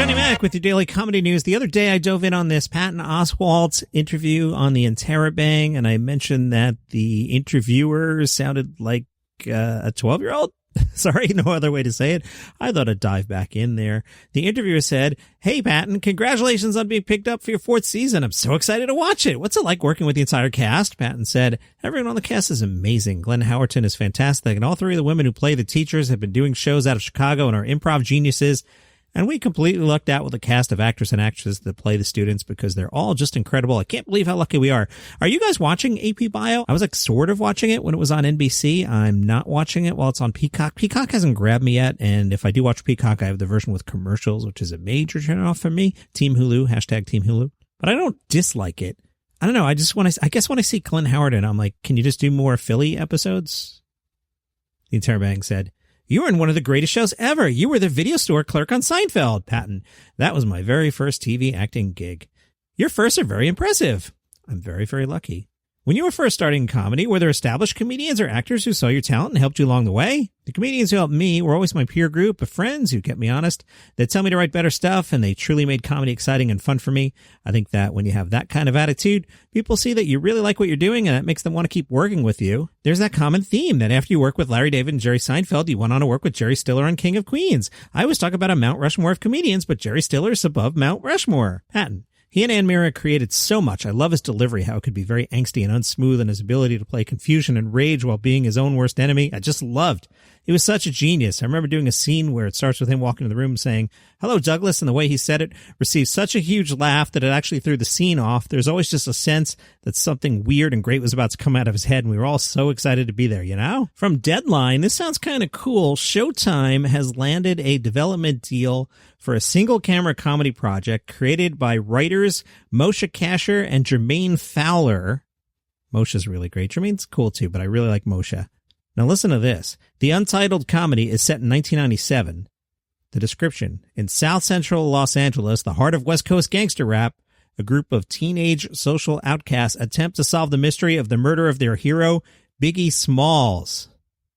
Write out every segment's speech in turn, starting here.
Johnny Mac with your daily comedy news. The other day I dove in on this Patton Oswalt interview on the Interrobang, and I mentioned that the interviewer sounded like a 12-year-old. Sorry, no other way to say it. I thought I'd dive back in there. The interviewer said, "Hey, Patton, congratulations on being picked up for your 4th season. I'm so excited to watch it. What's it like working with the entire cast?" Patton said, "Everyone on the cast is amazing. Glenn Howerton is fantastic, and all 3 of the women who play the teachers have been doing shows out of Chicago and are improv geniuses. And we completely lucked out with a cast of actors and actresses that play the students because they're all just incredible. I can't believe how lucky we are." Are you guys watching AP Bio? I was like sort of watching it when it was on NBC. I'm not watching it while it's on Peacock. Peacock hasn't grabbed me yet. And if I do watch Peacock, I have the version with commercials, which is a major turn off for me. Team Hulu, hashtag Team Hulu. But I don't dislike it. I don't know. I guess when I see Glenn Howerton, I'm like, can you just do more Philly episodes? The Interrobang said, "You were in one of the greatest shows ever. You were the video store clerk on Seinfeld." Patton: "That was my very first TV acting gig." "Your firsts are very impressive." "I'm very, very lucky." "When you were first starting in comedy, were there established comedians or actors who saw your talent and helped you along the way?" "The comedians who helped me were always my peer group of friends who kept me honest. They'd tell me to write better stuff, and they truly made comedy exciting and fun for me. I think that when you have that kind of attitude, people see that you really like what you're doing, and that makes them want to keep working with you. There's that common theme that after you work with Larry David and Jerry Seinfeld, you went on to work with Jerry Stiller on King of Queens. I always talk about a Mount Rushmore of comedians, but Jerry Stiller is above Mount Rushmore." Patton: "He and Ann Mira created so much. I love his delivery, how it could be very angsty and unsmooth, and his ability to play confusion and rage while being his own worst enemy. I just loved. He was such a genius. I remember doing a scene where it starts with him walking into the room saying, 'Hello, Douglas,' and the way he said it received such a huge laugh that it actually threw the scene off. There's always just a sense that something weird and great was about to come out of his head, and we were all so excited to be there, you know?" From Deadline, this sounds kind of cool. Showtime has landed a development deal for a single-camera comedy project created by writers Moshe Kasher and Jermaine Fowler. Moshe's really great. Jermaine's cool too, but I really like Moshe. Now listen to this. The untitled comedy is set in 1997. The description: in South Central Los Angeles, the heart of West Coast gangster rap, a group of teenage social outcasts attempt to solve the mystery of the murder of their hero, Biggie Smalls.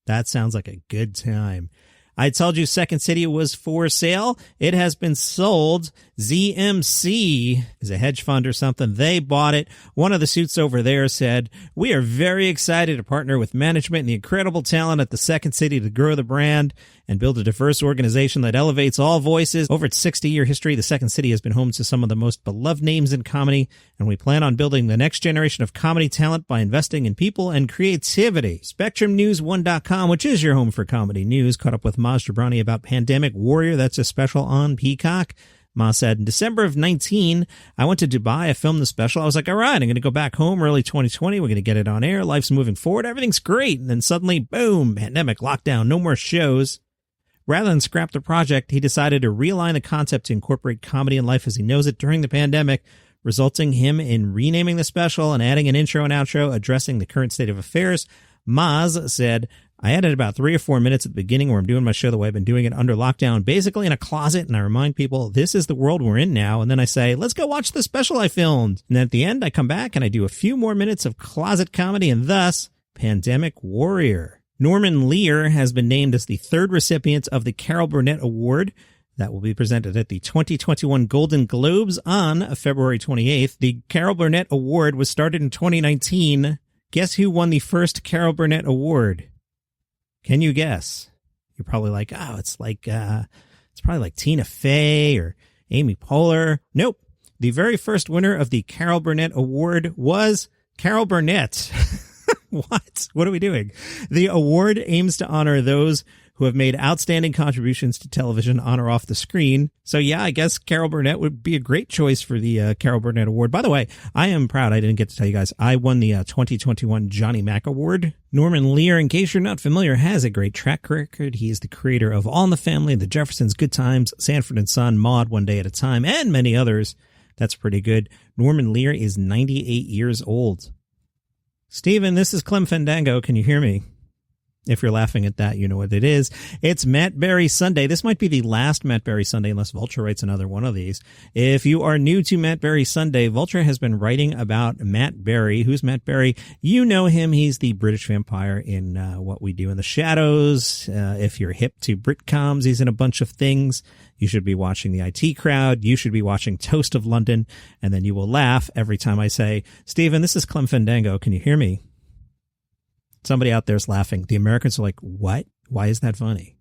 That sounds like a good time. I told you Second City was for sale. It has been sold. ZMC is a hedge fund or something. They bought it. One of the suits over there said, "We are very excited to partner with management and the incredible talent at the Second City to grow the brand and build a diverse organization that elevates all voices. Over its 60-year history, the Second City has been home to some of the most beloved names in comedy, and we plan on building the next generation of comedy talent by investing in people and creativity." SpectrumNews1.com, which is your home for comedy news, caught up with Maz Jobrani about Pandemic Warrior. That's a special on Peacock. Maz said, "In December of 19, I went to Dubai. I filmed the special. I was like, all right, I'm going to go back home early 2020. We're going to get it on air. Life's moving forward. Everything's great." And then suddenly, boom, pandemic, lockdown, no more shows. Rather than scrap the project, he decided to realign the concept to incorporate comedy and life as he knows it during the pandemic, resulting him in renaming the special and adding an intro and outro addressing the current state of affairs. Maz said, "I added about 3 or 4 minutes at the beginning where I'm doing my show the way I've been doing it under lockdown, basically in a closet, and I remind people this is the world we're in now, and then I say, let's go watch the special I filmed. And then at the end, I come back and I do a few more minutes of closet comedy, and thus, Pandemic Warrior." Norman Lear has been named as the 3rd recipient of the Carol Burnett Award. That will be presented at the 2021 Golden Globes on February 28th. The Carol Burnett Award was started in 2019. Guess who won the first Carol Burnett Award? Can you guess? You're probably like, oh, it's probably like Tina Fey or Amy Poehler. Nope. The very first winner of the Carol Burnett Award was Carol Burnett. What? What are we doing? The award aims to honor those who have made outstanding contributions to television on or off the screen. So yeah, I guess Carol Burnett would be a great choice for the Carol Burnett Award. By the way, I am proud. I didn't get to tell you guys. I won the 2021 Johnny Mac Award. Norman Lear, in case you're not familiar, has a great track record. He is the creator of All in the Family, The Jeffersons, Good Times, Sanford and Son, Maude, One Day at a Time, and many others. That's pretty good. Norman Lear is 98 years old. Steven, this is Clem Fandango. Can you hear me? If you're laughing at that, you know what it is. It's Matt Berry Sunday. This might be the last Matt Berry Sunday unless Vulture writes another one of these. If you are new to Matt Berry Sunday, Vulture has been writing about Matt Berry. Who's Matt Berry? You know him. He's the British vampire in What We Do in the Shadows. If you're hip to Britcoms, he's in a bunch of things. You should be watching the IT Crowd. You should be watching Toast of London. And then you will laugh every time I say, Stephen, this is Clem Fandango. Can you hear me? Somebody out there's laughing. The Americans are like, what? Why is that funny?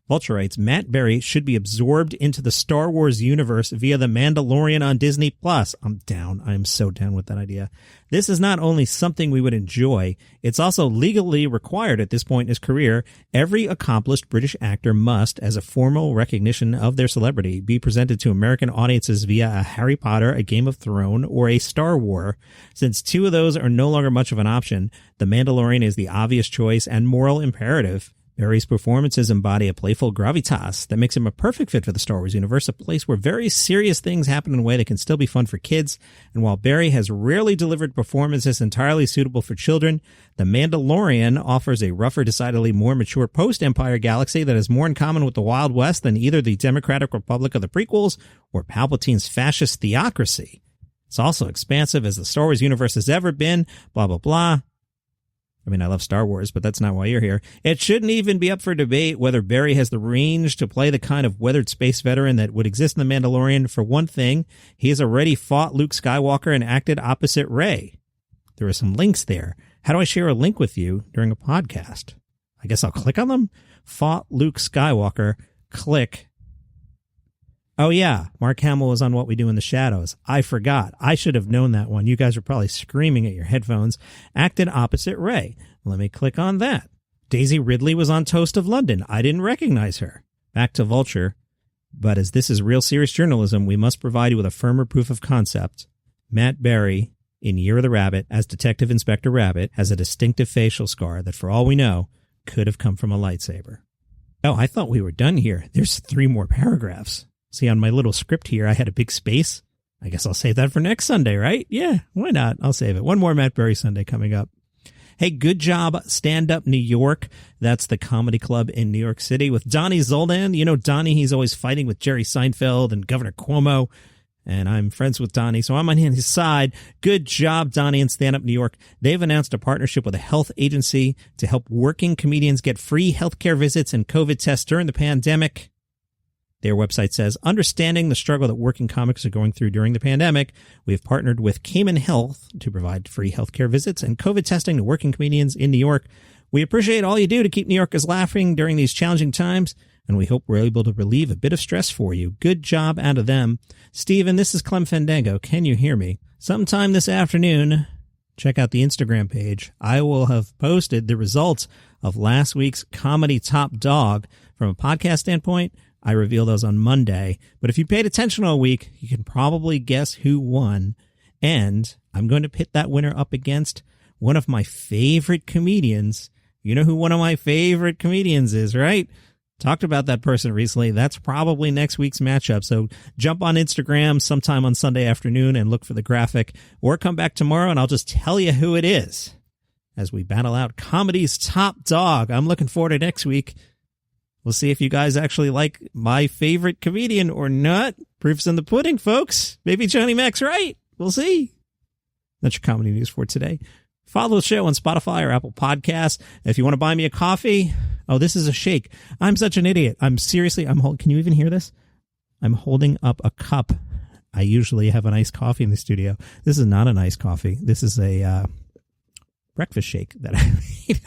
Vulture writes, Matt Berry should be absorbed into the Star Wars universe via The Mandalorian on Disney+. I'm down. I'm so down with that idea. This is not only something we would enjoy, it's also legally required at this point in his career. Every accomplished British actor must, as a formal recognition of their celebrity, be presented to American audiences via a Harry Potter, a Game of Thrones, or a Star Wars. Since two of those are no longer much of an option, The Mandalorian is the obvious choice and moral imperative. Berry's performances embody a playful gravitas that makes him a perfect fit for the Star Wars universe, a place where very serious things happen in a way that can still be fun for kids. And while Berry has rarely delivered performances entirely suitable for children, The Mandalorian offers a rougher, decidedly more mature post-Empire galaxy that has more in common with the Wild West than either the Democratic Republic of the prequels or Palpatine's fascist theocracy. It's also expansive as the Star Wars universe has ever been, blah, blah, blah. I mean, I love Star Wars, but that's not why you're here. It shouldn't even be up for debate whether Berry has the range to play the kind of weathered space veteran that would exist in The Mandalorian. For one thing, he has already fought Luke Skywalker and acted opposite Rey. There are some links there. How do I share a link with you during a podcast? I guess I'll click on them. Fought Luke Skywalker. Click. Oh, yeah. Mark Hamill was on What We Do in the Shadows. I forgot. I should have known that one. You guys are probably screaming at your headphones. Acted opposite Rey. Let me click on that. Daisy Ridley was on Toast of London. I didn't recognize her. Back to Vulture. But as this is real serious journalism, we must provide you with a firmer proof of concept. Matt Berry, in Year of the Rabbit, as Detective Inspector Rabbit, has a distinctive facial scar that, for all we know, could have come from a lightsaber. Oh, I thought we were done here. There's 3 more paragraphs. See, on my little script here, I had a big space. I guess I'll save that for next Sunday, right? Yeah, why not? I'll save it. One more Matt Berry Sunday coming up. Hey, good job, Stand Up New York. That's the comedy club in New York City with Donnie Zoldan. You know Donnie, he's always fighting with Jerry Seinfeld and Governor Cuomo. And I'm friends with Donnie, so I'm on his side. Good job, Donnie and Stand Up New York. They've announced a partnership with a health agency to help working comedians get free healthcare visits and COVID tests during the pandemic. Their website says, understanding the struggle that working comics are going through during the pandemic, we have partnered with Cayman Health to provide free healthcare visits and COVID testing to working comedians in New York. We appreciate all you do to keep New Yorkers laughing during these challenging times, and we hope we're able to relieve a bit of stress for you. Good job out of them. Stephen, this is Clem Fandango. Can you hear me? Sometime this afternoon, check out the Instagram page. I will have posted the results of last week's Comedy Top Dog. From a podcast standpoint, I reveal those on Monday. But if you paid attention all week, you can probably guess who won. And I'm going to pit that winner up against one of my favorite comedians. You know who one of my favorite comedians is, right? Talked about that person recently. That's probably next week's matchup. So jump on Instagram sometime on Sunday afternoon and look for the graphic, or come back tomorrow and I'll just tell you who it is as we battle out comedy's top dog. I'm looking forward to next week. We'll see if you guys actually like my favorite comedian or not. Proof's in the pudding, folks. Maybe Johnny Mac's right. We'll see. That's your comedy news for today. Follow the show on Spotify or Apple Podcasts. If you want to buy me a coffee, oh, this is a shake. I'm such an idiot. Can you even hear this? I'm holding up a cup. I usually have an iced coffee in the studio. This is not an iced coffee. This is a breakfast shake that I made.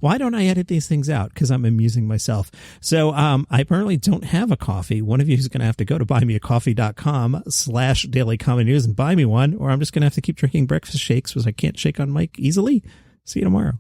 Why don't I edit these things out? Because I'm amusing myself. So I apparently don't have a coffee. One of you is going to have to go to buymeacoffee.com/dailycomedynews and buy me one, or I'm just going to have to keep drinking breakfast shakes because I can't shake on mic easily. See you tomorrow.